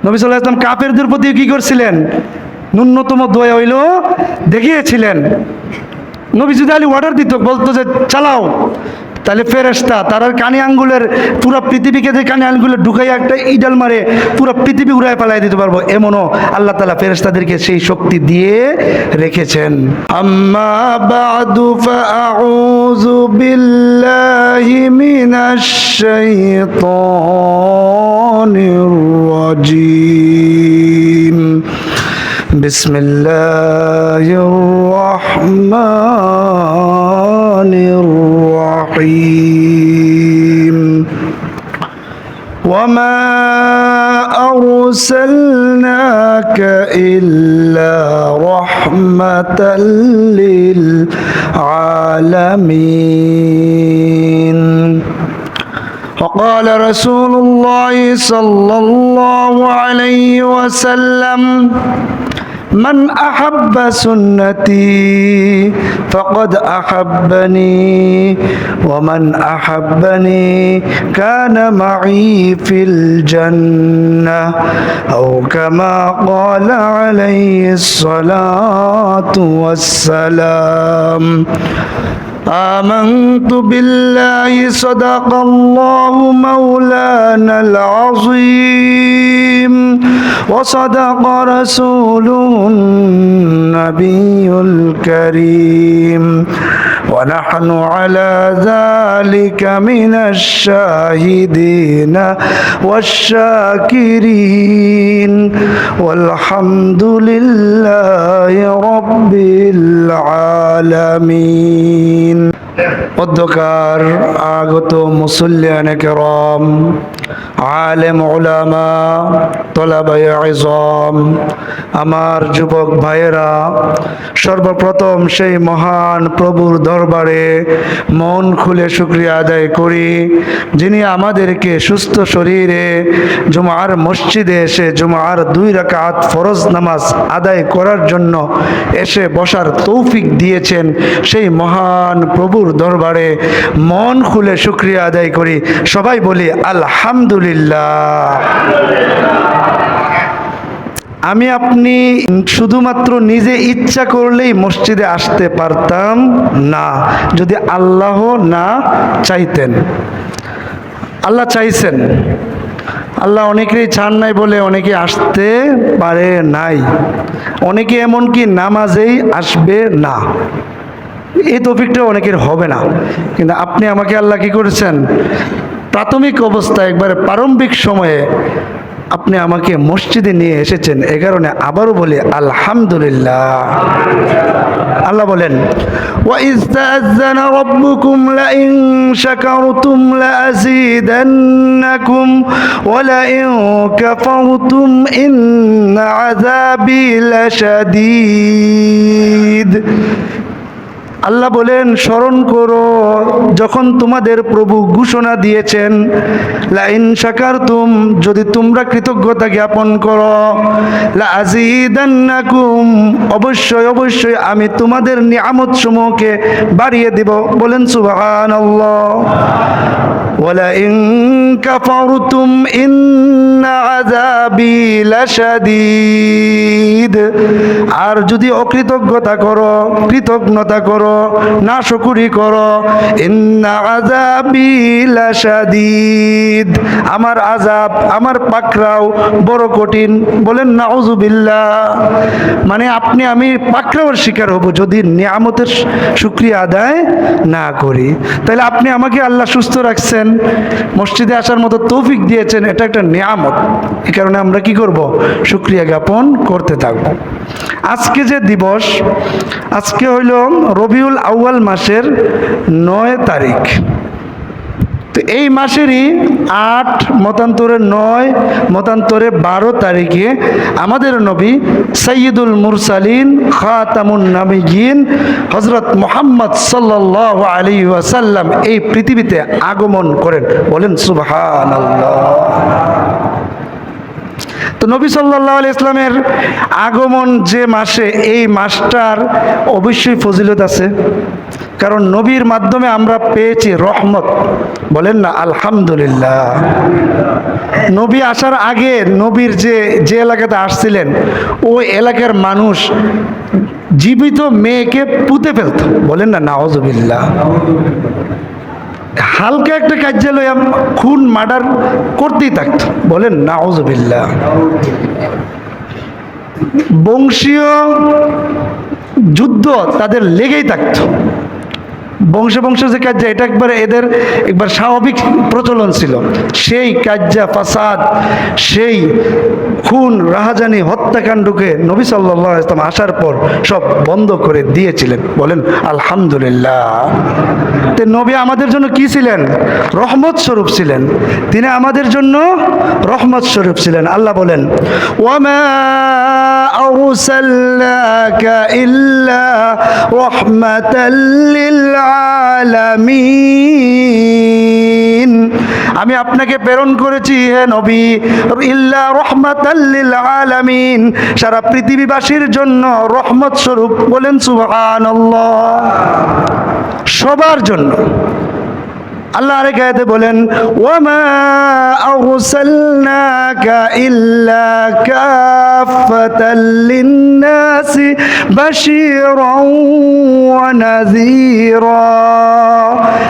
নবী সাল্লাল্লাহু আলাইহি ওয়াসাল্লাম কাফেরদের প্রতি কি করছিলেন? ন্যূনতম দয়া হইল দেখিয়েছিলেন। নবী যদি আলী অর্ডার দিত, বলতো যে চালাও, তাহলে ফেরেশতা তার কানে আঙ্গুলের পুরো পৃথিবীকে যে কানে আঙ্গুলে ঢুকাইয়া একটা ইডাল মারে পুরো পৃথিবী উড়ায় পালাই দিতে পারবো, এমনও আল্লাহ তাআলা ফেরেশতাদেরকে সেই শক্তি দিয়ে রেখেছেন। আম্মা বা'দু ফাআউযু বিল্লাহি মিনাশ শাইতানির রাজীম। বিসমিল্লাহির রহমানির রহিম। ওয়ামা আরসালনাকা ইল্লা রাহমাতাল লিল আলামিন। وقال رسول الله صلى الله عليه وسلم: من أحب سنتي فقد أحبني ومن أحبني كان معي في الجنة أو كما قال عليه الصلاة والسلام. آمنت بالله صدق الله مولانا العظيم وصدق رسوله النبي الكريم ونحن على ذلك من الشاهدين والشاكرين والحمد لله رب العالمين. অধ্যকার আগত মুসল্লিয়ানে কেরাম, আলেম উলামা, তলাবায়ে ইজম, আমার যুবক ভাইয়েরা, সর্বপ্রথম সেই মহান প্রভুর দরবারে মন খুলে শুকরিয়া আদায় করি, যিনি আমাদেরকে সুস্থ শরীরে জুমার মসজিদে এসে জুমার 2 রাকাত ফরজ নামাজ আদায় করার জন্য এসে বসার তৌফিক দিয়েছেন। সেই মহান প্রভুর দরবারে মন খুলে শুকরিয়া আদায় করি। সবাই বলি আলহামদুলিল্লাহ। আমি আপনি শুধুমাত্র নিজে ইচ্ছা করলেই মসজিদে আসতে পারতাম না, যদি আল্লাহ না চাইতেন। আল্লাহ চাইছেন, আল্লাহ অনেকেই চান নাই বলে অনেকে আসতে পারে নাই, অনেকে এমনকি নামাজেই আসবে না, এই তৌফিকটা অনেকের হবে না। কিন্তু আপনি আমাকে আল্লাহ কি করেছেন? প্রাথমিক অবস্থায় একবারে প্রারম্ভিক সময়ে আপনি আমাকে মসজিদে নিয়ে এসেছেন। এ কারণে আবারও বলি আলহামদুলিল্লাহ। আল্লাহ বলেন, وَإِذْ تَأَذَّنَ رَبُّكُمْ لَئِن شَكَرْتُمْ لَأَزِيدَنَّكُمْ وَلَئِن كَفَرْتُمْ إِنَّ عَذَابِي لَشَدِيدٌ। আল্লাহ বলেন, স্মরণ করো যখন তোমাদের প্রভু ঘোষণা দিয়েছেন, লাইন শাকারতুম, যদি তোমরা কৃতজ্ঞতা জ্ঞাপন করো, লাযীদান্নাকুম, অবশ্যই অবশ্যই আমি তোমাদের নিয়ামত সমূহকে বাড়িয়ে দেব। বলেন সুবহানাল্লাহ। ওয়ালাইন কাফারতুম ইন্না আযাবি লাশাদীদ, আর যদি অকৃতজ্ঞতা করো, কৃতজ্ঞতা করো, না শুকরি করো, ইন্না আযাবি লাশাদীদ, আমার আযাব, আমার পাকড়াও বড় কঠিন। বলেন নাউযুবিল্লাহ। মানে আপনি আমি পাকড়াওর শিকার হব যদি নিয়ামতের শুকরিয়া আদায় না করি। তাহলে আপনি আমাকে আল্লাহ সুস্থ রাখছেন, মসজিদে আসার মতো তৌফিক দিয়েছেন, এটা একটা নিয়ামত। এই কারণে আমরা কি করব? শুকরিয়া জ্ঞাপন করতে থাকব। আজকে যে দিবস, আজকে হইল রবিউল আউয়াল মাসের 9 তারিখ। তো এই মাসেরই 8 মতান্তরে 9 মতান্তরে 12 তারিখে আমাদের নবী সাইয়্যিদুল মুরসালিন খাতামুন নবিয়্যিন হযরত মুহাম্মদ সাল্লাল্লাহু আলাইহি ওয়াসাল্লাম এই পৃথিবীতে আগমন করেন। বলেন সুবহানাল্লাহ। তো নবী সাল্লাল্লাহু আলাইহি ইসলামের আগমন যে মাসে, এই মাসটার অবশ্যই ফজিলত আছে, কারণ নবীর মাধ্যমে আমরা পেয়েছি রহমত। বলেন না আলহামদুলিল্লাহ। নবী আসার আগে নবীর যে এলাকাতে আসছিলেন, ওই এলাকার মানুষ জীবিত মেয়েকে পুঁতে ফেলত। বলেন না নাউজুবিল্লাহ। হালকা একটা কাজে লইয়া খুন মার্ডার করতেই থাকত। বলেন নাউজুবিল্লাহ। বংশীয় যুদ্ধ তাদের লেগেই থাকত। বংশের যে কাজ, এটা এদের একবার স্বাভাবিক প্রচলন ছিল। সেই কাজ্জা ফাসাদ, সেই খুন রাহাজানি হত্যাকাণ্ডকে নবী সাল্লাল্লাহু আলাইহি ওয়াসাল্লাম আসার পর সব বন্ধ করে দিয়েছিলেন। বলেন আলহামদুলিল্লাহ। তো নবী আমাদের জন্য কি ছিলেন? রহমত স্বরূপ ছিলেন। তিনি আমাদের জন্য রহমত স্বরূপ ছিলেন। আল্লাহ বলেন, ওয়ামা আরসালনাকা ইল্লা রাহমাতাল লিল আলামিন। আমি আপনাকে প্রেরণ করেছি হে নবী ইল্লা রাহমাতাল লিল আলামিন, সারা পৃথিবীবাসীর জন্য রহমত স্বরূপ। বলেন সুবহানাল্লাহ। সবার জন্য। আল্লাহ আরেক আয়াতে বলেন, ওয়ামা আরসালনাকা ইল্লা কাফাতাল লিন্নাসি বাশীরাও ওয়া নাযীরা।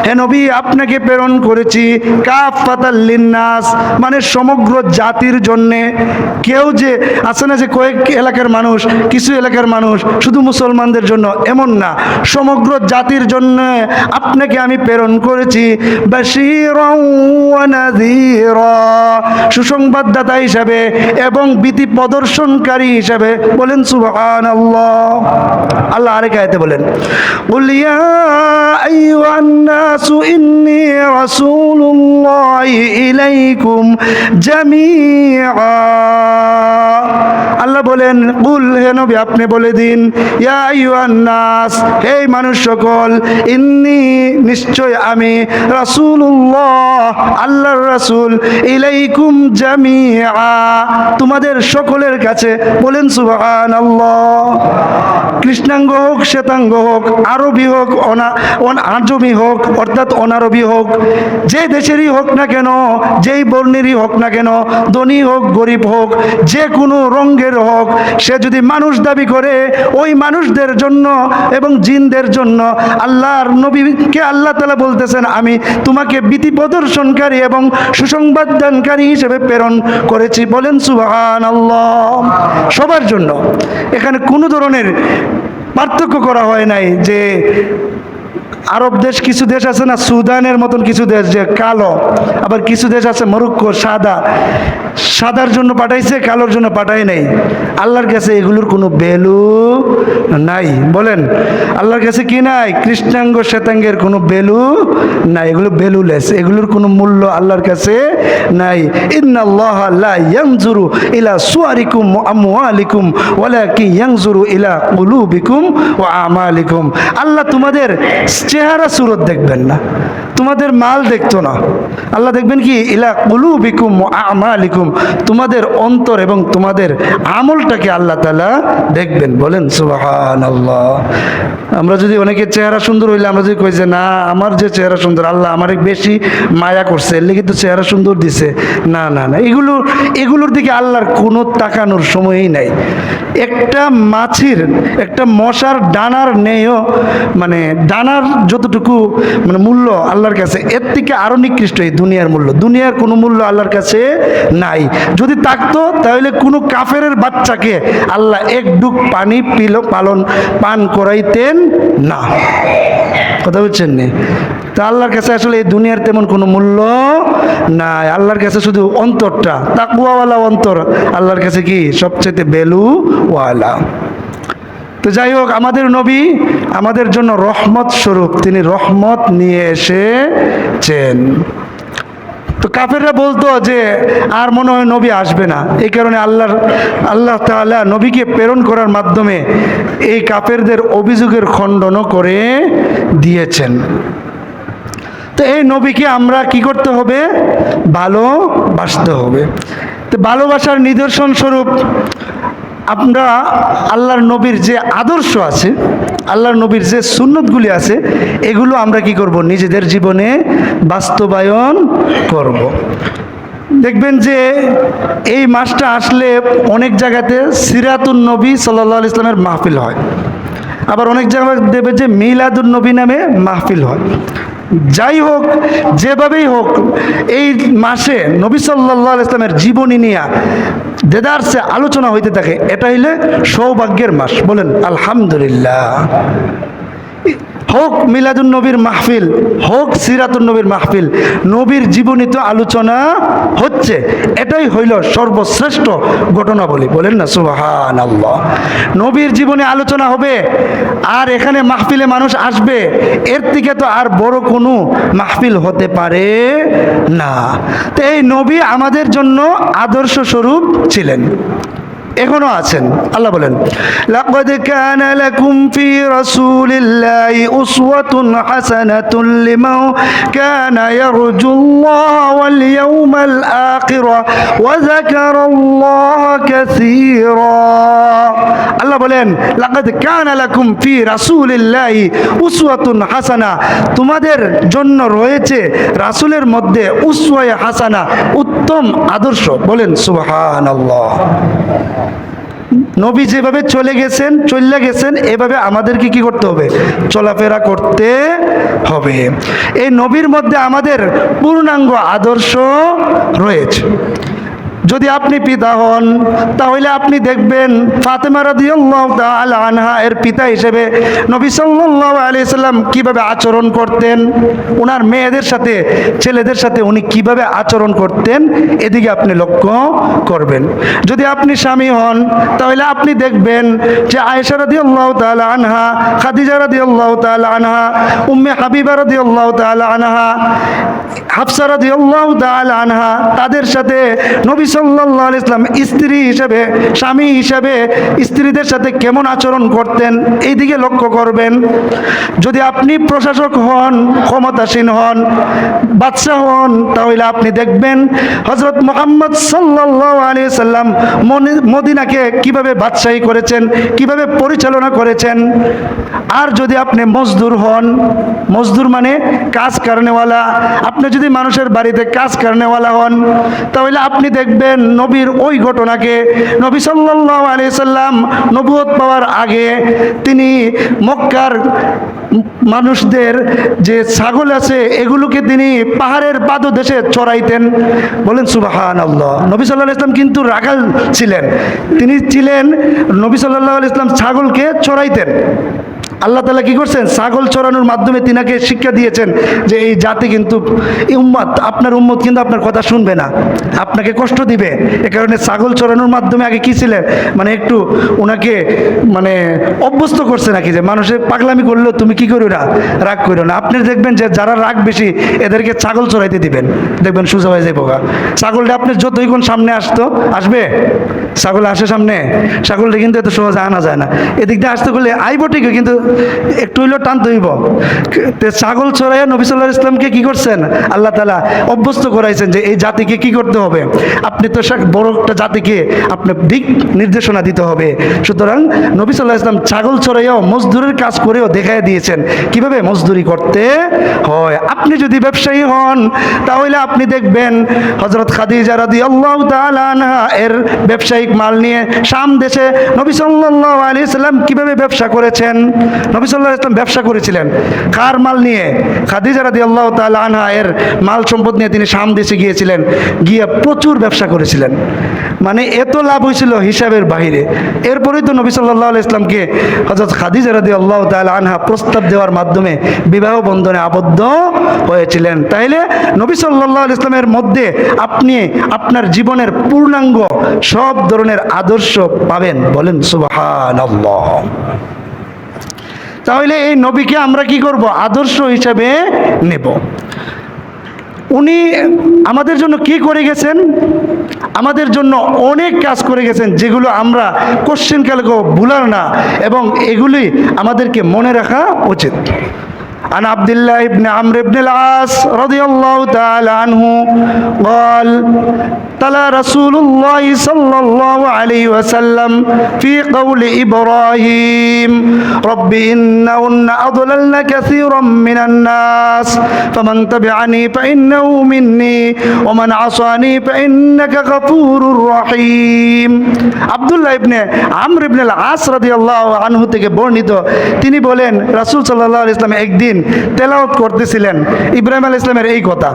হে নবী, আপনাকে প্রেরণ করেছি কাফাতাল লিন্নাস, মানে সমগ্র জাতির জন্যে। কেউ যে আছে না যে কয়েক এলাকার মানুষ, কিছু এলাকার মানুষ, শুধু মুসলমানদের জন্য, এমন না। সমগ্র জাতির জন্য আপনাকে আমি প্রেরণ করেছি বাশীরাও ওয়া নাযীরা, সুসংবাদদাতা হিসাবে এবং ভীতি প্রদর্শনকারী হিসাবে। বলেন সুবহানাল্লাহ। আল্লাহ আরেক আয়াতে বলেন, কুল ইয়া আইয়ুহান নাসু ইন্নী রাসূলুল্লাহি ইলাইকুম জামিআ। আল্লাহ বলেন, কুল, হে নবী আপনি বলে দিন, ইয়া আইয়ুহান নাস, হে মানুষ সকল, ইন্নী, নিশ্চয় আমি, রাসূলুল্লাহ, আল্লাহর রাসূল, ইলাইকুম জামিআ, তোমাদের সকলের কাছে। বলেন সুবহানাল্লাহ। কৃষ্ণাঙ্গ হোক, শ্বেতাঙ্গ হোক, আরবি হোক, আজমি হোক, অর্থাৎ অনারবি হোক, যে দেশেরই হোক না কেন, যেই বর্ণেরই হোক না কেন, ধনী হোক গরিব হোক, যে কোনো রঙের হোক, সে যদি মানুষ দাবি করে, ওই মানুষদের জন্য এবং জিনদের জন্য আল্লাহর নবীকে আল্লাহ তাআলা বলতেছেন, আমি তোমাকে ভীতি প্রদর্শনকারী এবং সুসংবাদ দানকারী হিসেবে প্রেরণ করেছি। বলেন সুবহানাল্লাহ। সবার জন্য। এখানে কোনো ধরনের পার্থক্য করা হয় নাই যে আরব দেশ, কিছু দেশ আছে না সুদানের মতন কিছু দেশ যে কালো, আবার কিছু দেশ আছে মরক্কো সাদা, সাদার জন্য পাঠাইছে, কালোর জন্য পাঠায় নাই। আল্লাহর কাছে এগুলোর কোনো ভ্যালু নাই। বলেন আল্লাহর কাছে কি নাই? কৃষ্ণাঙ্গ শ্বেতাঙ্গের কোনো ভ্যালু নাই, এগুলো ভ্যালুলেস, এগুলোর কোনো মূল্য আল্লাহর কাছে নাই। ইন্নাল্লাহা লা ইয়ানজুরু ইলা সুয়ারিকুম ওয়া আমওয়ালিকুম ওয়ালাকিন ইয়ানজুরু ইলা কুলুবিকুম ওয়া আমালিকুম। আল্লাহ তোমাদের চেহারা সুরত দেখবেন না, তোমাদের মাল দেখতো না। আল্লাহ দেখবেন কি? ইলা কুলুবিকুম ওয়া আমালিকুম, তোমাদের অন্তর এবং তোমাদের আমলটাকে আল্লাহ তাআলা দেখবেন। বলেন সুবহানাল্লাহ। আমরা যদি অনেকের চেহারা সুন্দর হইলে আমরা যদি কই যে না আমার যে চেহারা সুন্দর, আল্লাহ আমারে বেশি মায়া করছে, এর লেগে তো চেহারা সুন্দর দিছে, না না না, এগুলোর দিকে আল্লাহর কোনো তাকানোর সময়ই নাই। একটা মাছির, একটা মশার ডানার নেয়ও, মানে ডানার যতটুকু মানে মূল্য আল্লাহর কাছে, এর থেকে আরো নিকৃষ্ট এই দুনিয়ার মূল্য। দুনিয়ার কোনো মূল্য আল্লাহর কাছে নাই। যদি থাকতো তাহলে কোনো কাফেরের বাচ্চাকে আল্লাহ এক ডুব পানি পান করাইতেন না। কথা বলছেন নি? তা আল্লাহর কাছে আসলে এই দুনিয়ার তেমন কোনো মূল্য নাই। আল্লাহর কাছে শুধু অন্তরটা, তাকওয়াওয়ালা অন্তর আল্লাহর কাছে কি সবচেয়ে ভ্যালুওয়ালা। তো যাই হোক, আমাদের নবী আমাদের জন্য রহমত স্বরূপ, তিনি রহমত নিয়ে এসেছেন। তো কাফেররা বলতো যে আর মনে হয় নবী আসবে না, এই কারণে আল্লাহ তাআলা নবীকে প্রেরণ করার মাধ্যমে এই কাফেরদের অভিযোগের খণ্ডনও করে দিয়েছেন। তো এই নবীকে আমরা কি করতে হবে? ভালোবাসতে হবে। তো তো ভালোবাসার নিদর্শন স্বরূপ আমরা আল্লাহর নবীর যে আদর্শ আছে, আল্লাহর নবীর যে সুন্নতগুলি আছে, এগুলো আমরা কি করব? নিজেদের জীবনে বাস্তবায়ন করব। দেখবেন যে এই মাসটা আসলে অনেক জায়গাতে সিরাতুন নবী সাল্লাল্লাহু আলাইহি ইসলামের মাহফিল হয়, আবার অনেক জায়গায় দেবে যে মিলাদুন নবী নামে মাহফিল হয়। যাই হোক, যেভাবেই হোক, এই মাসে নবী সাল্লাল্লাহু আলাইহি ইসলামের জীবনী নিয়ে দেদারসে আলোচনা হইতে থাকে। এটা হইলে সৌভাগ্যের মাস, বলেন আলহামদুলিল্লাহ। হোক মিলাদুন নবীর মাহফিল, হোক সিরাতুন নবীর মাহফিল, নবীর জীবনী তো আলোচনা হচ্ছে, এটাই হইল সর্বশ্রেষ্ঠ ঘটনা বলি, বলেন না সুবহানাল্লাহ। নবীর জীবনে আলোচনা হবে আর এখানে মাহফিলে মানুষ আসবে, এর থেকে তো আর বড় কোনো মাহফিল হতে পারে না। তো এই নবী আমাদের জন্য আদর্শ স্বরূপ ছিলেন, এখনো আছেন। আল্লাহ বলেন, লাকাদ কানা লাকুম ফি রাসূলিল্লাহি উসওয়াতুন হাসানাতুন লিমান কানা ইয়ারজুল্লাহ ওয়াল ইয়াউমাল আখির ওয়া যাকারাল্লাহা কাসীরা। আল্লাহ বলেন, লাকাদ কানা লাকুম ফি রাসূলিল্লাহি উসওয়াতুন হাসানা, তোমাদের জন্য রয়েছে রাসূলের মধ্যে উসওয়ায়ে হাসানা, উত্তম আদর্শ। বলেন সুবহানাল্লাহ। নবী যেভাবে চলে গেছেন এভাবে আমাদেরকে কি করতে হবে? চলাফেরা করতে হবে। এই নবীর মধ্যে আমাদের পূর্ণাঙ্গ আদর্শ রয়েছে। যদি আপনি পিতা হন তাহলে আপনি দেখবেন ফাতেমা রাদিয়াল্লাহু তাআলা আনহা এর পিতা হিসেবে নবী সাল্লাল্লাহু আলাইহি সাল্লাম কিভাবে আচরণ করতেন, ওনার মেয়েদের সাথে, ছেলেদের সাথে উনি কিভাবে আচরণ করতেন, এদিকে আপনি লক্ষ্য করবেন। যদি আপনি স্বামী হন তাহলে আপনি দেখবেন যে আয়েশা রাদিয়াল্লাহু তাআলা আনহা, খাদিজা রাদিয়াল্লাহু তাআলা আনহা, উম্মে হাবিবা রাদিয়াল্লাহু তাআলা আনহা, হাফসা রাদিয়াল্লাহু তাআলা আনহা, তাদের সাথে নবী সাল্লাল্লাহু আলাইহি ইসলাম স্ত্রী হিসেবে, স্বামী হিসেবে স্ত্রীদের সাথে কেমন আচরণ করতেন, এই দিকে লক্ষ্য করবেন। যদি আপনি প্রশাসক হন, ক্ষমতাসীন হন, বাদশাহ হন, তাহলে আপনি দেখবেন হযরত মুহাম্মদ সাল্লাল্লাহু আলাইহি সাল্লাম মদিনাকে কিভাবে বাদশাহী করেছেন, কিভাবে পরিচালনা করেছেন। আর যদি আপনি মজদুর হন, মজদুর মানে কাজ কারনেওয়ালা, আপনি যদি মানুষের বাড়িতে কাজ কারনেওয়ালা হন, তাহলে আপনি দেখবেন নবীর ওই ঘটনাকে, নবী সাল্লাল্লাহু আলাইহি সাল্লাম নবুয়ত পাওয়ার আগে তিনি মক্কার মানুষদের যে ছাগল আছে এগুলোকে তিনি পাহাড়ের পাদদেশে চড়াইতেন। বলেন সুবহানাল্লাহ। নবী সাল্লাল্লাহু আলাইহি ইসলাম কিন্তু রাখাল ছিলেন, তিনি ছিলেন, নবী সাল্লাল্লাহু আলাইহি ইসলাম ছাগলকে চড়াইতেন। আল্লাহ তাআলা কি করছেন? ছাগল চড়ানোর মাধ্যমে তিনাকে শিক্ষা দিয়েছেন যে এই জাতি কিন্তু, এই উম্মত, আপনার উম্মত কিন্তু আপনার কথা শুনবে না, আপনাকে কষ্ট দিবে। এ কারণে ছাগল চড়ানোর মাধ্যমে আগে কি ছিলেন, মানে একটু ওনাকে মানে অভ্যস্ত করছে নাকি, যে মানুষের পাগলামি করলেও তুমি কি করো না, রাগ করো না। আপনি দেখবেন যে যারা রাগ বেশি এদেরকে ছাগল চড়াইতে দিবেন, দেখবেন সোজা হয়ে যাবে। ছাগলটা আপনার যতই কোন সামনে আসবে, ছাগল আসে সামনে, ছাগলটা কিন্তু এত সহজে আনা যায় না। এদিক দিয়ে আসতে করলে আইব ঠিকই, কিন্তু একটু হইলেও টানতে হইব। ছাগল চড়াইয়া নবী সাল্লাল্লাহু আলাইহি ইসলামকে কি করছেন? আল্লাহ তাআলা অভ্যস্ত করাইছেন যে এই জাতিকে কি করতে হবে, আপনি তো বড় একটা জাতিকে আপনার দিক নির্দেশনা দিতে হবে। সুতরাং নবী সাল্লাল্লাহু আলাইহি ইসলাম ছাগল চড়াইয়াও, মজদুরের কাজ করেও দেখাই দিয়েছেন কিভাবে মজদুরি করতে হয়। আপনি যদি ব্যবসায়ী হন তাহলে আপনি দেখবেন হযরত খাদিজা রাদিয়াল্লাহু তাআলা আনহা এর ব্যবসায়িক মাল নিয়ে শাম দেশে নবী সাল্লাল্লাহু আলাইহি সাল্লাম কিভাবে ব্যবসা করেছেন। নবী সাল্লাল্লাহু আলাইহি সাল্লাম ব্যবসা করেছিলেন কার মাল নিয়ে? খাদিজা রাদিয়াল্লাহু তাআলা আনহা এর মাল সম্পদ নিয়ে তিনি শাম দেশে গিয়েছিলেন, গিয়ে প্রচুর ব্যবসা করেছিলেন, মানে এত লাভ হয়েছিল হিসাবের বাইরে। এরপরেই তো নবী সাল্লাল্লাহু আলাইহি সাল্লামকে হযরত খাদিজা রাদিয়াল্লাহু তাআলা আনহা প্রস্তাব দেওয়ার মাধ্যমে বিবাহ বন্ধনে আবদ্ধ হয়েছিলেন। তাইলে নবী সাল্লাল্লাহু আলাইহি সাল্লামের মধ্যে আপনি আপনার জীবনের পূর্ণাঙ্গ সব ধরনের আদর্শ পাবেন। বলেন সুবহানাল্লাহ। তাহলে এই নবীকে আমরা কি করব? আদর্শ হিসাবে নেব। উনি আমাদের জন্য কি করে গেছেন? আমাদের জন্য অনেক কাজ করে গেছেন, যেগুলো আমরা কোশ্চেন কালকেও ভুলার না, এবং এগুলি আমাদেরকে মনে রাখা উচিত। عن عبد الله بن عمرو بن العاص رضي الله تعالى عنه قال تلا رسول الله صلى الله عليه وسلم في قول إبراهيم رب إنهن أضللن كثيرا من الناس فمن تبعني فإنه مني ومن عصاني فإنك غفور رحيم আব্দুল্লাহ ইবনে আমর ইবনে আল আস রাদিয়াল্লাহু আনহু থেকে বর্ণিত, তিনি বলেন রাসূল সাল্লাল্লাহু আলাইহি ওয়াসাল্লাম একদিন তেলাওয়াত করতেছিলেন ইব্রাহিম আলাইহিস সালামের এই কথা,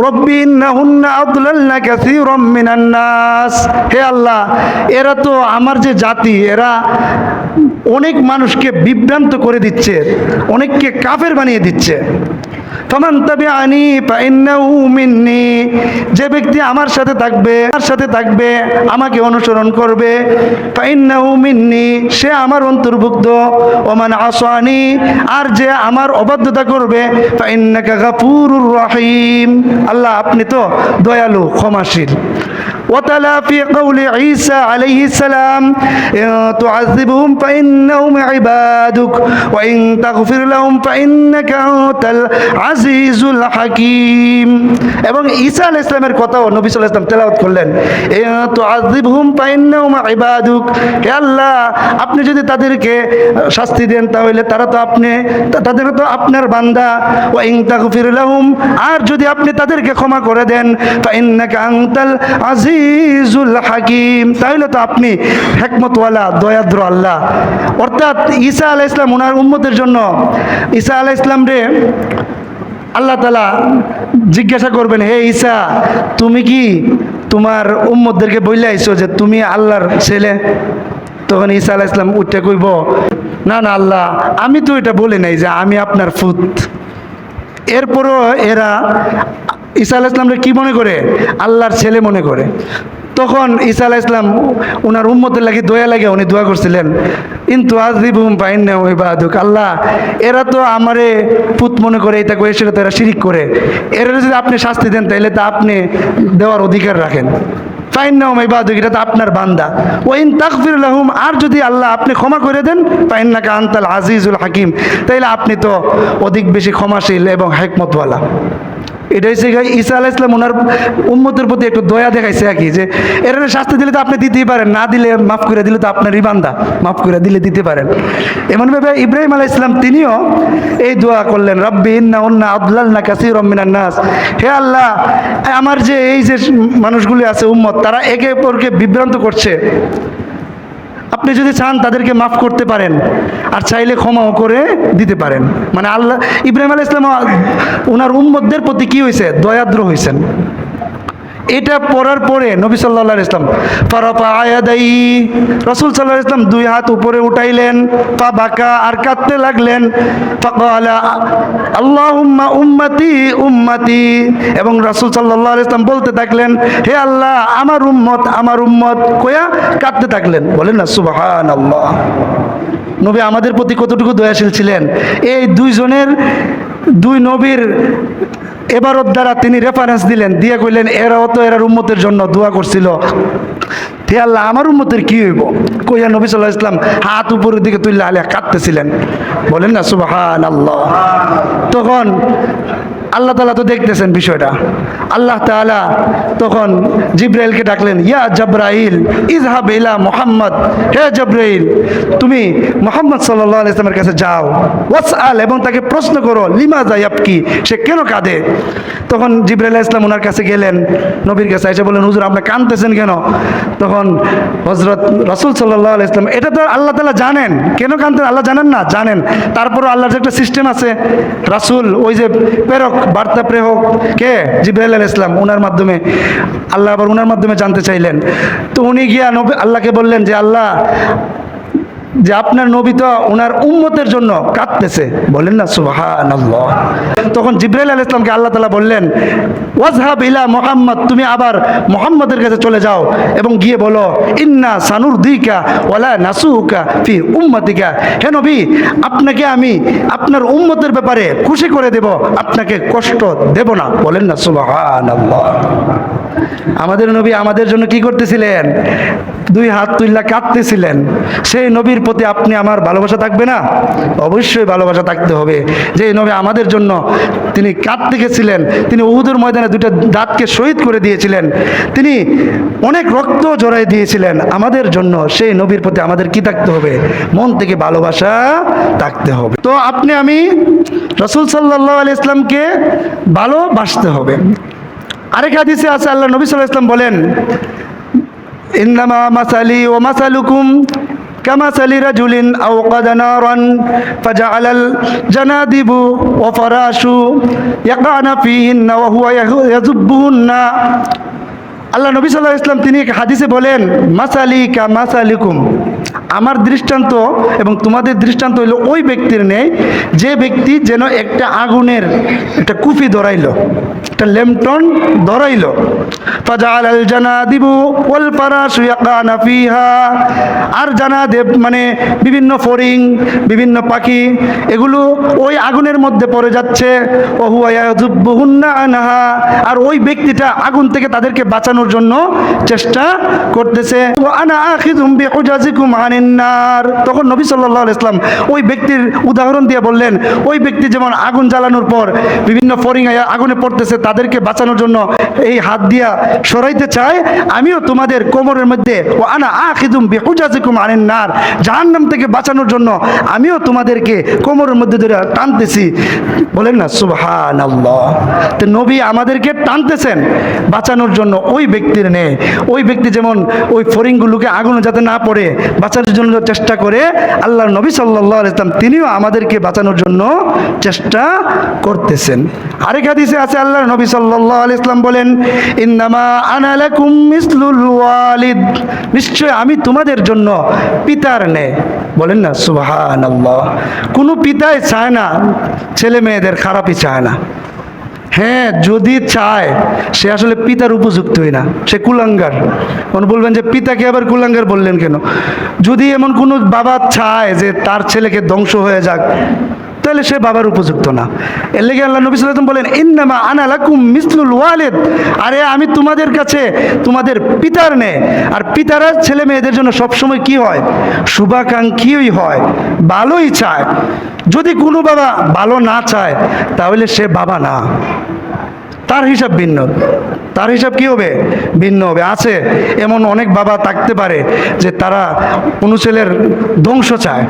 রব্বি ইন্নাহুন্না আদলালনা কাসীরাম মিনান নাস, হে আল্লাহ এরা তো আমার যে জাতি এরা অনেক মানুষকে বিভ্রান্ত করে দিচ্ছে, অনেককে কাফের বানিয়ে দিচ্ছে। ফামান তাবিআনি ফাইন্নাহু মিন্নি, যে ব্যক্তি আমার সাথে থাকবে আমাকে অনুসরণ করবে, ফাইন্নাহু মিন্নি, সে আমার অন্তর্ভুক্ত, ওমান আসানি, আর যে আমার অবাধ্যতা করবে, ফাইন্নাকা গাফুরুর রহিম, আল্লাহ আপনি তো দয়ালু ক্ষমাশীল। وتلا في قول عيسى عليه السلام إن تعذبهم فإنهم عبادك وإن تغفر لهم فإنك أنت العزيز الحكيم, এবং ঈসা আলাইহিস সালামের কথাও নবী সাল্লাল্লাহু আলাইহি ওয়াসাল্লাম তেলাওয়াত করলেন, ইন তুআযিবহুম ফাইন্নাহুম ইবাদুক, হে আল্লাহ আপনি যদি তাদেরকে শাস্তি দেন তাহলে তাদের তো আপনার বান্দা, ওয়া ইন তাগফির লাহুম, আর যদি আপনি তাদেরকে ক্ষমা করে দেন, ফাইন্নাকা আনতাল আজিজুল হাকিম, তাহলে তো আপনি হিকমতওয়ালা দয়াদ্র আল্লাহ। অর্থাৎ ঈসা আলাইহিস সালাম ওনার উম্মতের জন্য, ঈসা আলাইহিস সালাম রে আল্লাহ তাআলা জিজ্ঞাসা করবেন, হে ঈসা তুমি কি তোমার উম্মতদেরকে বইলে আইছো যে তুমি আল্লাহর ছেলে? তখন ঈসা আলাইহিস সালাম উঠে কইব, না না আল্লাহ আমি তো এটা বলি নাই যে আমি আপনার ফুত। এরপরও এরা ঈসা আলাইহিস সালামকে কি মনে করে? আল্লাহর ছেলে মনে করে। তখন ঈসা আলাইহিস সালাম ওনার উম্মতের লাগি দয়া লাগে উনি দোয়া করছিলেন, ইনতু আযিবহুম ফাইন্নাহুম ইবাদুক, আল্লাহ এরা তো আমারে পুত মনে করে, এটা কয়ে সেটা তো এরা শিরিক করে, এরা যদি আপনি শাস্তি দেন তাহলে তা আপনি দেওয়ার অধিকার রাখেন, ফাইন্নাহুম ইবাদুক, এটা তো আপনার বান্দা, ওয়া ইন তাগফির লাহুম, আর যদি আল্লাহ আপনি ক্ষমা করে দেন, ফাইন্নাকা আনতাল আজিজুল হাকিম, তাইলে আপনি তো অধিক বেশি ক্ষমাশীল এবং হিকমতওয়ালা। এটা হচ্ছে ঈসা আলাইহিস সালাম ওনার উম্মতের প্রতি একটু দয়া দেখাইছে আর কি, যে এর শাস্তি দিলে তো আপনি দিতেই পারেন, না দিলে মাফ করে দিলে তো আপনারই বান্দা, মাফ করে দিলে দিতে পারেন। এমনভাবে ইব্রাহিম আলাইহিস সালাম তিনিও এই দোয়া করলেন, রব্বি ইন্নাহুন্না আদলালনা কাসীরাম মিনান নাস, হে আল্লাহ আমার যে এই যে মানুষগুলি আছে উম্মত, তারা একে অপরকে বিভ্রান্ত করছে, আপনি যদি চান তাদেরকে মাফ করতে পারেন, আর চাইলে ক্ষমাও করে দিতে পারেন। মানে আল্লাহ ইব্রাহিম আলাইহিস সালাম ওনার উম্মতদের প্রতি কি হয়েছে? দয়াদ্র হয়েছেন। এটা পড়ার পরে নবী সাল্লাল্লাহু আলাইহি ওয়াসাল্লাম ফারাফা আয়াদাই, রাসূল সাল্লাল্লাহু আলাইহি ওয়াসাল্লাম দুই হাত উপরে উঠাইলেন, ফাবাকা, আর কাঁদতে লাগলেন, ফাকালা আল্লাহুম্মা উম্মতি উম্মতি, এবং রাসূল সাল্লাল্লাহু আলাইহি ওয়াসাল্লাম বলতে থাকলেন, হে আল্লাহ আমার উম্মত আমার উম্মত, কইয়া কাঁদতে থাকলেন। বলেন না সুবহানাল্লাহ। নবী আমাদের প্রতি কতটুকু দয়াশীল ছিলেন। এই দুই নবীর এবারত দ্বারা তিনি রেফারেন্স দিলেন, দিয়ে কইলেন এরাও তো এরার উম্মতের জন্য দোয়া করছিল, হে আল্লাহ আমার উম্মতের কি হইব, কইয়া নবী সাল্লাল্লাহু আলাইহি ওয়াসাল্লাম হাত উপরের দিকে তুললে আলিয়া কাঁদতেছিলেন। বলেন না সুবহানাল্লাহ। তখন আল্লাহ তাআলা তো দেখতেছেন বিষয়টা, আল্লাহ তাআলা তখন জিবরাইলকে ডাকলেন, ইয়া জিবরাইল ইযহাব ইলা মুহাম্মদ, হে জিবরাইল তুমি মুহাম্মদ সাল্লাল্লাহু আলাইহি ওয়াসাল্লামের কাছে যাও, ওয়াসআল, এবং তাকে প্রশ্ন করো, লিমাযা ইয়াবকি, সে কেন কাঁদে। তখন জিবরাইল আলাইহিস সালাম ওনার কাছে গেলেন, নবীর কাছে এসে বললেন, হুজুর আপনি কাঁদতেছেন কেন? তখন হযরত রাসূল সাল্লাল্লাহু আলাইহি ওয়াসাল্লাম, এটা তো আল্লাহ তাআলা জানেন, কেন কাঁদতেন আল্লাহ জানেন না? জানেন। তারপরও আল্লাহর যে একটা সিস্টেম আছে, রাসূল ওই যে প্রেরক, বার্তা প্রেরক কে? জিবরাইল আলাইহিস সালাম, ওনার মাধ্যমে আল্লাহ আবার ওনার মাধ্যমে জানতে চাইলেন। তো উনি গিয়া আল্লাহকে বললেন যে আল্লাহ, যে আপনার নবী তো ওনার উম্মতের জন্য কাঁদতেছে। বলেন না সুবহানাল্লাহ। তখন জিবরাইল আলাইহিস সালামকে আল্লাহ তাআলা বললেন, ওয়াজহাব ইলা মুহাম্মদ, তুমি আবার মুহাম্মদের কাছে চলে যাও এবং গিয়ে বলো, ইন্না সানুরদিকা ওয়ালা নাসুকা ফি উম্মতিকা, হে নবী আপনাকে আমি আপনার উম্মতের ব্যাপারে খুশি করে দেব, আপনাকে কষ্ট দেব না। বলেন না সুবহানাল্লাহ। আমাদের নবী আমাদের জন্য কি করতেছিলেন? দুই হাত তুল্লা কাঁদতেছিলেন, সেই নবীর প্রতি আপনি আমার ভালোবাসা থাকবে না? অবশ্যই ভালোবাসা থাকতে হবে। যে নবী আমাদের জন্য তিনি কাঁদতে গেছিলেন, তিনি উহুদের ময়দানে দুইটা দাঁতকে শহীদ করে দিয়েছিলেন, তিনি অনেক রক্ত জড়াই দিয়েছিলেন আমাদের জন্য। সেই নবীর প্রতি আমাদের কি থাকতে হবে? মন থেকে ভালোবাসা থাকতে হবে। তো আপনি আমি রাসূল সাল্লাল্লাহু আলাইহি ইসলামকে ভালোবাসতে হবে। আরেক হাদিসে আছে, আল্লাহ নবী সাল্লাল্লাহু আলাইহি ইসলাম বলেন, ইন্নামা মাসালি ওয়া মাসালুকুম কামাসালি রাজুলিন আওকাদা নারান ফাজআলাল জানাদিবু ওয়া ফারাশু ইয়াকানা ফিহিন্না ওয়া হুয়া ইয়াযুব্বুহুন্না। আল্লাহ নবী সাল্লাল্লাহু আলাইহি ইসলাম তিনি এক হাদিসে বলেন, মাসালি কামাসালিকুম, আমার দৃষ্টান্ত এবং তোমাদের দৃষ্টান্ত হইল ওই ব্যক্তির নেই যে ব্যক্তি যেন একটা আগুনের একটা কুফি ধরাইল, একটা ল্যাম্পটন ধরাইল, ফাজআলাল জানাদিবু ওয়াল ফারাশু ইয়াকানা ফিহা, আর জানাদেব মানে বিভিন্ন ফড়িং, বিভিন্ন পাখি, এগুলো ওই আগুনের মধ্যে পড়ে যাচ্ছে, ওয়া হুয়া ইয়াযুব্বুহুন্না আনহা, আর ওই ব্যক্তিটা আগুন থেকে তাদেরকে বাঁচানোর জন্য চেষ্টা করতেছে। ওয়া আনা আখিযুম বিহুজাজিকুম আনিন নার, তখন নবী সাল্লাল্লাহু আলাইহি ওয়াসাল্লাম ওই ব্যক্তির উদাহরণ দিয়ে বললেন, ওই ব্যক্তি যেমন আগুন জ্বালানোর পর বিভিন্ন ফড়িং আগুনে পড়তেছে, তাদেরকে বাঁচানোর জন্য এই হাত দিয়া সরাইতে চায়, আমিও তোমাদের কোমরের মধ্যে ওয়া আনা আখিযুম বিহুজাজিকুম আনিন নার, জাহান্নাম থেকে বাঁচানোর জন্য আমিও তোমাদেরকে কোমরের মধ্যে ধরে টানতেছি। বলেন না সুবহানাল্লাহ। তো নবী আমাদেরকে টানতেছেন বাঁচানোর জন্য ওই ব্যক্তির নেই। ওই ব্যক্তি যেমন ওই ফড়িংগুলোকে আগুনে যাতে না পড়ে বাঁচানোর জন্য চেষ্টা করে, আল্লাহর নবী সাল্লাল্লাহু আলাইহি ওয়াসাল্লাম তিনিও আমাদেরকে বাঁচানোর জন্য চেষ্টা করতেছেন। আরেক হাদিসে আছে, আল্লাহর নবী সাল্লাল্লাহু আলাইহি ওয়াসাল্লাম বলেন, ইন্নামা আনা লাকুম মিসলুল ওয়ালিদ, নিশ্চয় আমি তোমাদের জন্য পিতার ন্যায়। বলেন না সুবহানাল্লাহ। কোনো পিতাই চায় না ছেলে মেয়েদের খারাপই চায় না। হ্যাঁ, যদি চায় সে আসলে পিতার উপযুক্তই না, সে কুলাঙ্গার। মনে বলবেন যে পিতাকে আবার কুলাঙ্গার বললেন কেন? যদি এমন কোনো বাবা চায় যে তার ছেলেকে ধ্বংস হয়ে যাক, তাহলে সে বাবার উপযুক্ত না। এর লেগে আল্লাহ নবী সাল্লাল্লাহু আলাইহি ওয়াসাল্লাম বলেন, ইন্নামা আনা লাকুম মিসলুল ওয়ালিদ, আরে আমি তোমাদের কাছে তোমাদের পিতার ন্যায়। আর পিতারা ছেলে মেয়েদের জন্য সবসময় কি হয়? শুভাকাঙ্ক্ষীই হয়, ভালোই চায়। যদি কোনো বাবা ভালো না চায় তাহলে সে বাবা না, তার হিসাব ভিন্ন। তার হিসাব কি হবে? ভিন্ন হবে। আছে এমন অনেক বাবা থাকতে পারে যে তারা কোনো ছেলের ধ্বংস চায়,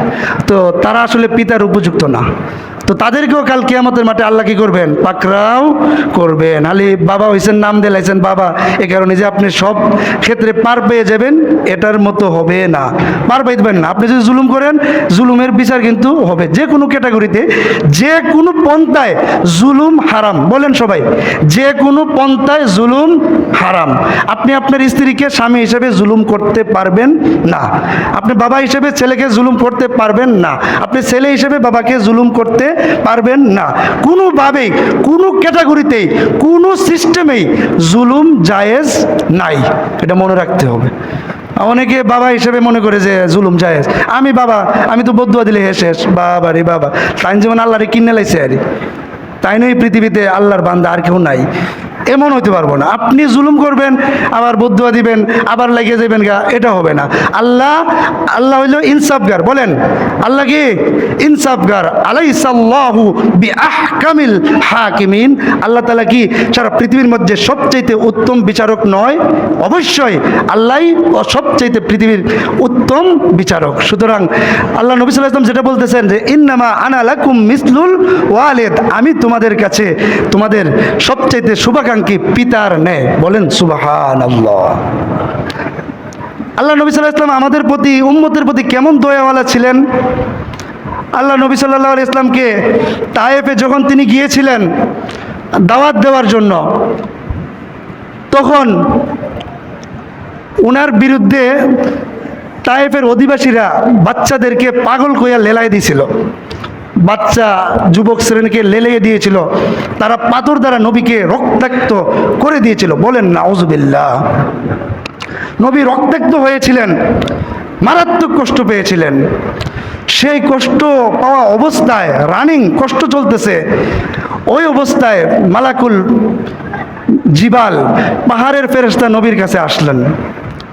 তো তারা আসলে পিতার উপযুক্ত না। তো তাদেরকেও কাল কিয়ামতের মাঠে আল্লাহ কি করবেন? পাকড়াও করবেন। আলী বাবা হয়েছেন, নাম দিলাইছেন বাবা, এ কারণে যে আপনি সব ক্ষেত্রে পার পেয়ে যাবেন এটার মতো হবে না, পার পাইবেন না। আপনি যদি জুলুম করেন, জুলুমের বিচার কিন্তু হবে। যে কোনো ক্যাটাগরিতে, যে কোনো পন্থায় জুলুম হারাম। বলেন সবাই, যে কোনো পন্থায় জুলুম হারাম। আপনি আপনার স্ত্রীকে স্বামী হিসেবে জুলুম করতে পারবেন না, আপনি বাবা হিসেবে ছেলেকে জুলুম করতে পারবেন না, আপনি ছেলে হিসেবে বাবাকে জুলুম করতে পারবেন না। কোনোভাবেই, কোনো ক্যাটাগরিতেই, কোনো সিস্টেমেই জুলুম জায়েজ নাই, এটা মনে রাখতে হবে। অনেকে বাবা হিসেবে মনে করে যে জুলুম জায়েজ। আমি বাবা, আমি তো বদুয়া দিলে শেষ। বাবা রে বাবা, তাই যেমন আল্লাহরে কিনে লাইছে আরে, তাই নয় পৃথিবীতে আল্লাহর বান্দা আর কেউ নাই, এমন হইতে পারবো না। আপনি জুলুম করবেন, আবার বদুয়া দিবেন, আবার লাগিয়ে যাবেন গা, এটা হবে না। আল্লাহ, আল্লাহ হইল ইনসাফগার। বলেন আল্লাহ কি? ইনসাফগার। আলাইসাল্লাহু বিআহকামিল হাকিমিন, আল্লাহ তাআলা কি সারা পৃথিবীর মধ্যে সবচাইতে উত্তম বিচারক নয়? অবশ্যই আল্লাহই সবচাইতে পৃথিবীর উত্তম বিচারক। সুতরাং আল্লাহ নবী সাল্লাল্লাহু আলাইহি ওয়াসাল্লাম যেটা বলতেছেন যে ইন্নামা আনা লাকুম মিসলুল ওয়ালিদ, আমি তোমাদের কাছে তোমাদের সবচাইতে শুভাকাঙ্ক্ষী পিতার ন্যায়। বলেন সুবহানাল্লাহ। আল্লাহ নবী সাল্লাল্লাহু আলাইহি ওয়াসাল্লাম আমাদের প্রতি, উম্মতের প্রতি কেমন দয়াওয়ালা ছিলেন। আল্লাহ নবী সাল্লাল্লাহু আলাইহি ওয়াসাল্লামকে তায়েফে যখন তিনি গিয়েছিলেন দাওয়াত দেওয়ার জন্য, তখন ওনার বিরুদ্ধে তায়েফের অধিবাসীরা বাচ্চাদেরকে পাগল কইয়া লেলাই দিয়েছিল। বাচ্চা যুবক শ্রেণীকে লেলিয়ে দিয়েছিল, তারা পাথর দ্বারা নবীকে রক্তাক্ত করে দিয়েছিল। বলেন নাউজুবিল্লাহ। নবী রক্তাক্ত হয়েছিলেন, মারাত্মক কষ্ট পেয়েছিলেন। সেই কষ্ট পাওয়া অবস্থায়, রানিং কষ্ট চলতেছে, ওই অবস্থায় মালাকুল জিবাল, পাহাড়ের ফেরেশতা নবীর কাছে আসলেন।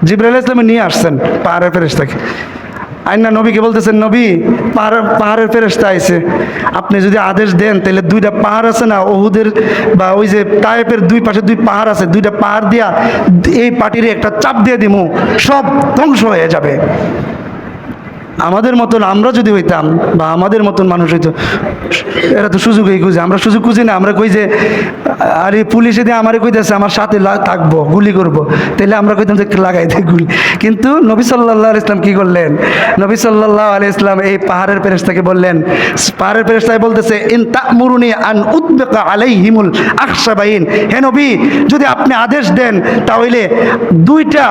জিবরাইল ইসলামে নিয়ে আসছেন পাহাড়ের ফেরেশতাকে। আইনা নবীকে বলতেছেন, নবী পাহাড়ের ফেরেশতা আইছে, আপনি যদি আদেশ দেন তাহলে দুইটা পাহাড় আছে না ওহুদের বা ওই যে তায়েফের দুই পাশে দুই পাহাড় আছে, দুইটা পাহাড় দিয়া এই পাটিরে একটা চাপ দিয়ে দিমু, সব ধ্বংস হয়ে যাবে। আমাদের মতন আমরা যদি হইতাম বা আমাদের মতন মানুষ হইতো, এরা তো সুযোগই খুঁজে, আমরা সুযোগ খুঁজি না। আমরা কই যে আরে পুলিশে দিয়ে আমারে কইতেছে আমার সাথে থাকবো, গুলি করব, তাহলে আমরা কইতাম যে লাগাই দেয় গুলি। কিন্তু নবী সাল্লাল্লাহু আলাইহি ইসলাম কি করলেন? নবী সাল্লাল্লাহু আলাইহি ইসলাম এই পাহাড়ের ফেরেশতাকে বললেন, পাহাড়ের ফেরেশতায় বলতেছে, ইন তা'মুরুনি আন উতবিকা আলাইহিমুল আখশাবাইন, হে নবী যদি আপনি আদেশ দেন তাহলে দুইটা,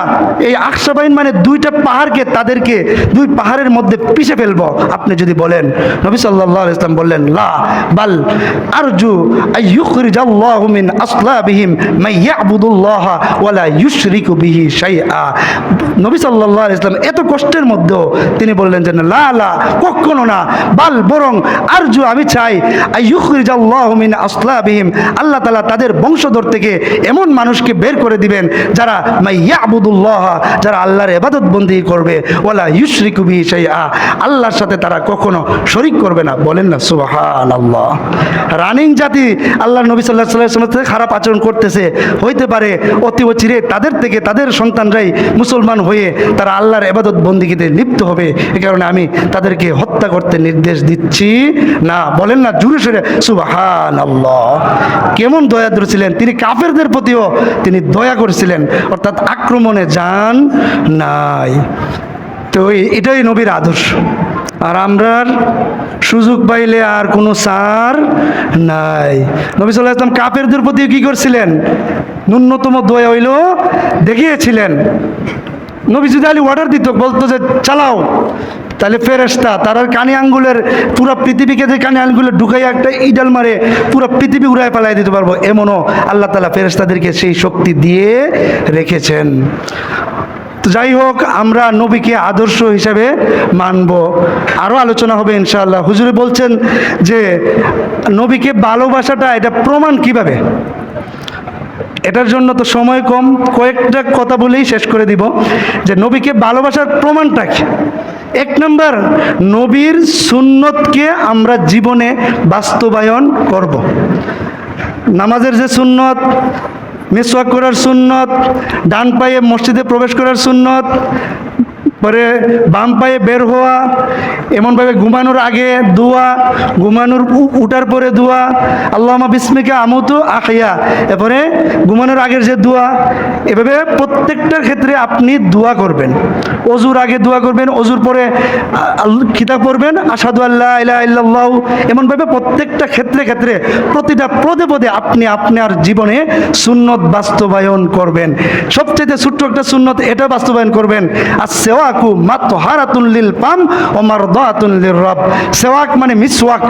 এই আখশাবাইন মানে দুইটা পাহাড়কে, তাদেরকে দুই পাহাড়ের মধ্যে পিষে ফেলবো আপনি যদি বলেন। নবী সাল্লাল্লাহু আলাইহি ইসলাম বললেন, লা বাল আরজু আইয়ুখরিজাল্লাহু মিন আসলাবিহিম মান ইয়াবুদুল্লাহ ওয়া লা ইউশরিকু বিহি শাইআ। নবী সাল্লাল্লাহু আলাইহি ইসলাম এত কষ্টের মধ্যেও তিনি বললেন যে লা লা, কখনো না, বাল বরং আরজু, আমি চাই, আইয়ুখরিজাল্লাহু মিন আসলাবিহিম, আল্লাহ তাআলা তাদের বংশধর থেকে এমন মানুষকে বের করে দিবেন যারা মান ইয়াবুদুল্লাহ, যারা আল্লাহর ইবাদত বন্দেগী করবে, ওয়া লা ইউশরিকু বিহি শাইআ, আল্লাহর সাথে তারা কখনো শরীক করবে না। বলেন না সুবহানাল্লাহ। রানিং জাতি আল্লাহর নবী সাল্লাল্লাহু আলাইহি ওয়াসাল্লামের সাথে খারাপ আচরণ করতেছে, হইতে পারে অতি অচিরে তাদের থেকে তাদের সন্তানরাই মুসলমান হয়ে তারা আল্লাহর ইবাদত বন্দেগীতে লিপ্ত হবে। এ কারণে আমি তাদেরকে হত্যা করতে নির্দেশ দিচ্ছি না। বলেন না জোরে সোরে সুবহানাল্লাহ। কেমন দয়াদ্র ছিলেন তিনি, কাফেরদের প্রতিও তিনি দয়া করেছিলেন, অর্থাৎ আক্রমণে যান নাই। তো এটাই নবীর আদর্শ। আর আমরার সুযোগ পাইলে আর কোনো সার নাই। নবী সাল্লাল্লাহু আলাইহি ওয়াসাল্লাম কাফেরদের প্রতি কি করছিলেন? ন্যূনতম দয়া হইল দেখিয়েছিলেন। নবী যদি আলী অর্ডার দিত, বলতো যে চালাও, তাহলে ফেরেশতা তার কানে আঙ্গুলের পুরো পৃথিবীকে যে কানে আঙ্গুলের ঢুকাইয়া একটা ইডাল মারে পুরো পৃথিবী উড়ায় পালাই দিতে পারবো, এমনও আল্লাহ তাআলা ফেরেশতাদেরকে সেই শক্তি দিয়ে রেখেছেন। তো যাই হোক, আমরা নবীকে আদর্শ হিসাবে মানব। আরও আলোচনা হবে ইনশাআল্লাহ। হুজুরে বলছেন যে নবীকে ভালোবাসাটা এটা প্রমাণ কিভাবে, এটার জন্য তো সময় কম, কয়েকটা কথা বলেই শেষ করে দিব যে নবীকে ভালোবাসার প্রমাণটা কি। এক নম্বর, নবীর সুন্নতকে আমরা জীবনে বাস্তবায়ন করব। নামাজের যে সুন্নত, মিসওয়াক করার সুন্নত, ডান পায়ে মসজিদে প্রবেশ করার সুন্নত, পরে বাম পায়ে বের হওয়া, এমনভাবে ঘুমানোর আগে দোয়া, ঘুমানোর উঠার পরে দোয়া, আল্লাহুম্মা বিসমিকা আমুতু আহইয়া, এরপরে ঘুমানোর আগের যে দোয়া, এভাবে প্রত্যেকটার ক্ষেত্রে আপনি দোয়া করবেন। অজুর আগে দোয়া করবেন, অজুর পরে কিতাব পড়বেন, আশহাদু আল্লা ইলাহা ইল্লাল্লাহ, এমনভাবে প্রত্যেকটা ক্ষেত্রে ক্ষেত্রে প্রতিটা পদে পদে আপনি আপনার জীবনে সুন্নত বাস্তবায়ন করবেন। সবচেয়ে ছোট্ট একটা সুন্নত এটা বাস্তবায়ন করবেন, আর সেওয়াকু মাতহারাতুন লিল পাম ওয়া মারদাতুন লির রব। সেওয়াক মানে মিসওয়াক,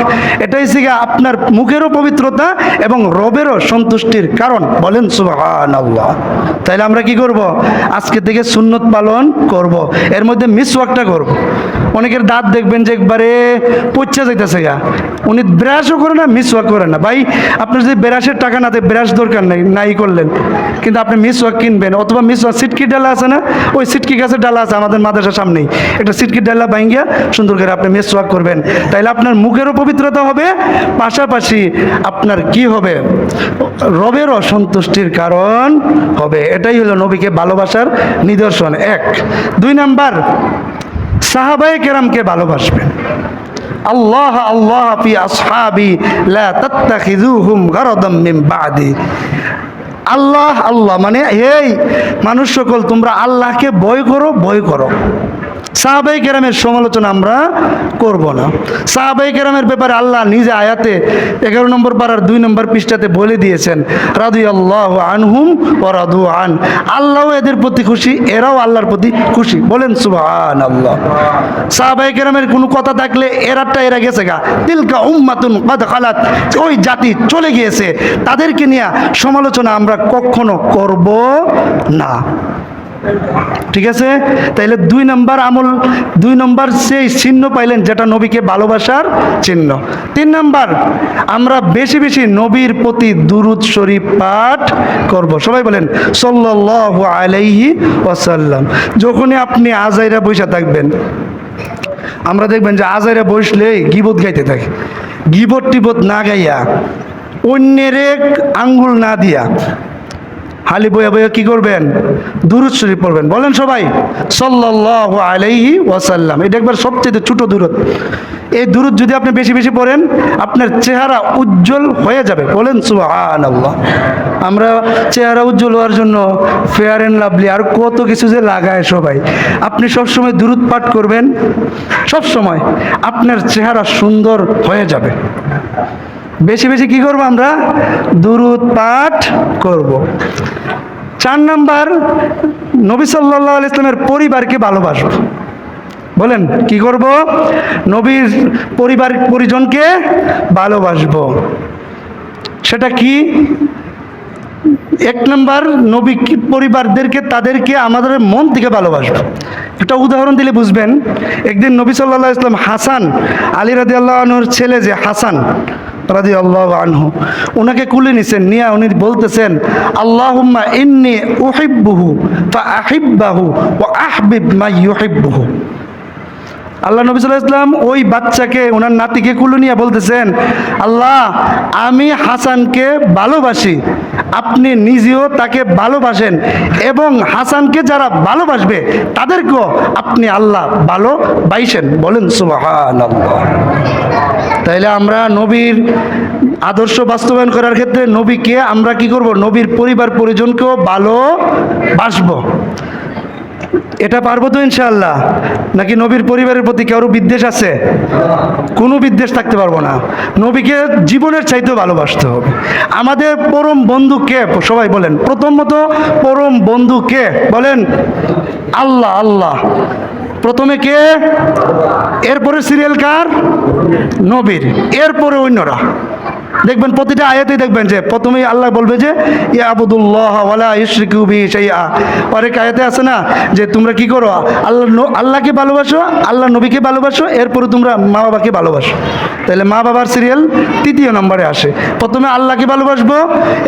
এটাই হচ্ছে আপনার মুখেরও পবিত্রতা এবং রবেরও সন্তুষ্টির কারণ। বলেন সুবহানাল্লাহ। তাইলে আমরা কি করব? আজকে থেকে সুন্নত পালন করব, এর মধ্যে মিসওয়াকটা করব। অনেকের দাঁত দেখবেন যে একবারে পচা যাইতেছে গা, উনি ব্রাশও করে না, মিসওয়াক করে না। ভাই আপনার যদি ব্রাশের টাকা না দেয়, ব্রাশ দরকার নেই, নাই করলেন, কিন্তু আপনি মিসওয়াক কিনবেন, অথবা মিসওয়াক সিটকি ডালা আছে না, ওই সিটকি গাছের ডালা আছে আমাদের মাদ্রাসার সামনেই, একটা সিটকি ডালা ভাঙ্গিয়া সুন্দর করে আপনি মিসওয়াক করবেন। তাইলে আপনার মুখেরও পবিত্রতা হবে, পাশাপাশি আপনার কি হবে? রবেরও সন্তুষ্টির কারণ হবে। এটাই হলো নবীকে ভালোবাসার নিদর্শন। এক। দুই নাম্বার, সাহাবায়ে কেরামকে ভালোবাসবেন। আল্লাহ আল্লাহ ফি আসহাবি লা তাত্তাখিযুহুম গারাদাম মিন বাদি। আল্লাহ আল্লাহ মানে এই মানুষ সকল, তোমরা আল্লাহকে ভয় করো, ভয় করো। সাহাবায়ে কেরামের সমালোচনা আমরা করব না। সাহাবায়ে কেরামের ব্যাপারে আল্লাহ নিজে আয়াতে 11 নম্বর পারার 2 নম্বর পৃষ্ঠাতে বলে দিয়েছেন, রাদিয়াল্লাহু আনহুম ওয়া রাদু আন। আল্লাহ এদের প্রতি খুশি, এরাও আল্লাহর প্রতি খুশি। বলেন সুবহানাল্লাহ। সাহাবায়ে কেরামের কোনো কথা থাকলে এরাটা এরা গেছে গা, তিলকা উম্মাতুন কাদ খালাত, ওই জাতি চলে গিয়েছে, তাদেরকে নিয়ে সমালোচনা আমরা কখনো করব না। ঠিক আছে, তাইলে 2 নম্বর আমল, 2 নম্বর সেই চিহ্ন পাইলেন যেটা নবীকে ভালোবাসার চিহ্ন। 3 নম্বর, আমরা বেশি বেশি নবীর প্রতি দুরূদ শরীফ পাঠ করব। সবাই বলেন সাল্লাল্লাহু আলাইহি ওয়াসাল্লাম। যখনই আপনি আজাইরা বসে থাকবেন, আমরা দেখবেন যে আজাইরা বসলেই গীবত গাইতে থাকে। গীবত টিবত না গাইয়া, অন্যের আঙ্গুল না দিয়া, হালি বইয়া বইয়া কি করবেন? দুরূদ শরীফ পড়বেন। বলেন সবাই সাল্লাল্লাহু আলাইহি ওয়াসাল্লাম। এটা একবার সবচেয়ে ছোট দুরূদ। এই দুরূদ যদি আপনি বেশি বেশি পড়েন, আপনার চেহারা উজ্জ্বল হয়ে যাবে। বলেন সুবহানাল্লাহ। আমরা চেহারা উজ্জ্বল হওয়ার জন্য ফেয়ার অ্যান্ড লাভলি আর কত কিছু যে লাগায় সবাই। আপনি সবসময় দুরূদ পাঠ করবেন, সবসময় আপনার চেহারা সুন্দর হয়ে যাবে। বেশি বেশি কি করব? আমরা দুরূদ পাঠ করব। 4 নাম্বার, নবী সাল্লাল্লাহু আলাইহি ইসলামের পরিবারকে ভালোবাসব। বলেন কি করব? নবীর পরিবার পরিজনকে ভালোবাসব। সেটা কি? 1 নাম্বার, নবী পরিবারদেরকে, তাদেরকে আমাদের মন থেকে ভালোবাসব। একটা উদাহরণ দিলে বুঝবেন। একদিন নবী সাল্লাল্লাহু আলাইহি ওয়াসাল্লাম হাসান, আলী রাদিয়াল্লাহু আনহুর ছেলে যে হাসান রাদিয়াল্লাহু আনহু, ওনাকে কুলে নিছেন, নিয়ে উনি বলতেছেন আল্লাহুম্মা ইন্নী উহিব্বুহু ফাআহিব্বাহু ওয়া আহবিব মা ইউহিব্বুহু। আল্লাহ নবী সাল্লাল্লাহু আলাইহি ওয়াসাল্লাম ওই বাচ্চাকে, ওনার নাতিকে কুলে নিয়ে বলতেছেন, আল্লাহ আমি হাসানকে ভালোবাসি, আপনি নিজেও তাকে ভালোবাসেন, এবং হাসানকে যারা ভালোবাসবে তাদেরকেও আপনি আল্লাহ ভালোবাসেন। বলেন সুবহানাল্লাহ। তাইলে আমরা নবীর আদর্শ বাস্তবায়ন করার ক্ষেত্রে নবীকে আমরা কি করব? নবীর পরিবার পরিজনকেও ভালোবাসবো। এটা পারবো তো ইনশাআল্লাহ? নাকি নবীর পরিবারের প্রতি কারো বিদ্বেষ আছে? কোনো বিদ্বেষ থাকতে পারবো না। নবীকে জীবনের চাইতেও ভালোবাসতে হবে। আমাদের পরম বন্ধু কে? সবাই বলেন। প্রথমত পরম বন্ধু কে? বলেন আল্লাহ। আল্লাহ প্রথমে কে? এরপরে সিরিয়াল কার? নবীর, এরপরে অন্যরা। দেখবেন প্রতিটা আয়াতেই দেখবেন যে প্রথমেই আল্লাহ বলবে যে ইয়াবুদুল্লাহ ওয়ালা ইউশরিকু বিহি শাইআ। অনেক আয়াতে আছে না যে তোমরা কি করো? আল্লাহকে ভালোবাসো, আল্লাহ নবীকে ভালোবাসো, এরপরে তোমরা মা বাবাকে ভালোবাসো। তাহলে মা বাবার সিরিয়াল 3 নম্বরে আসে। প্রথমে আল্লাহকে ভালোবাসবো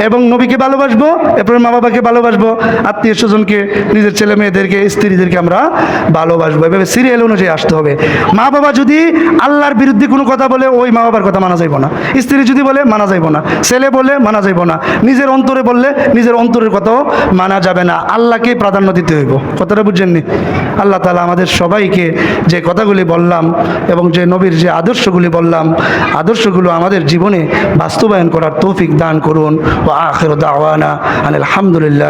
এবং নবীকে ভালোবাসবো, এরপরে মা বাবাকে ভালোবাসবো, আত্মীয় স্বজনকে, নিজের ছেলে মেয়েদেরকে, স্ত্রীদেরকে আমরা ভালোবাসবো। এভাবে সিরিয়াল অনুযায়ী আসতে হবে। মা বাবা যদি আল্লাহর বিরুদ্ধে কোনো কথা বলে, ওই মা বাবার কথা মানা যাইব না। স্ত্রী যদি বলে, মানা যাইব না। ছেলে বলে, মানা যাইব না। নিজের অন্তরে বললে, নিজের অন্তরের কথাও মানা যাবে না। আল্লাহকে প্রাধান্য দিতে হইব। কথাটা বুঝছেননি? আল্লাহ তাআলা আমাদের সবাইকে যে কথাগুলি বললাম এবং যে নবীর যে আদর্শগুলি বললাম, আদর্শগুলো আমাদের জীবনে বাস্তবায়ন করার তৌফিক দান করুন। ওয়া আখিরু দাওয়ানা আলহামদুলিল্লাহ।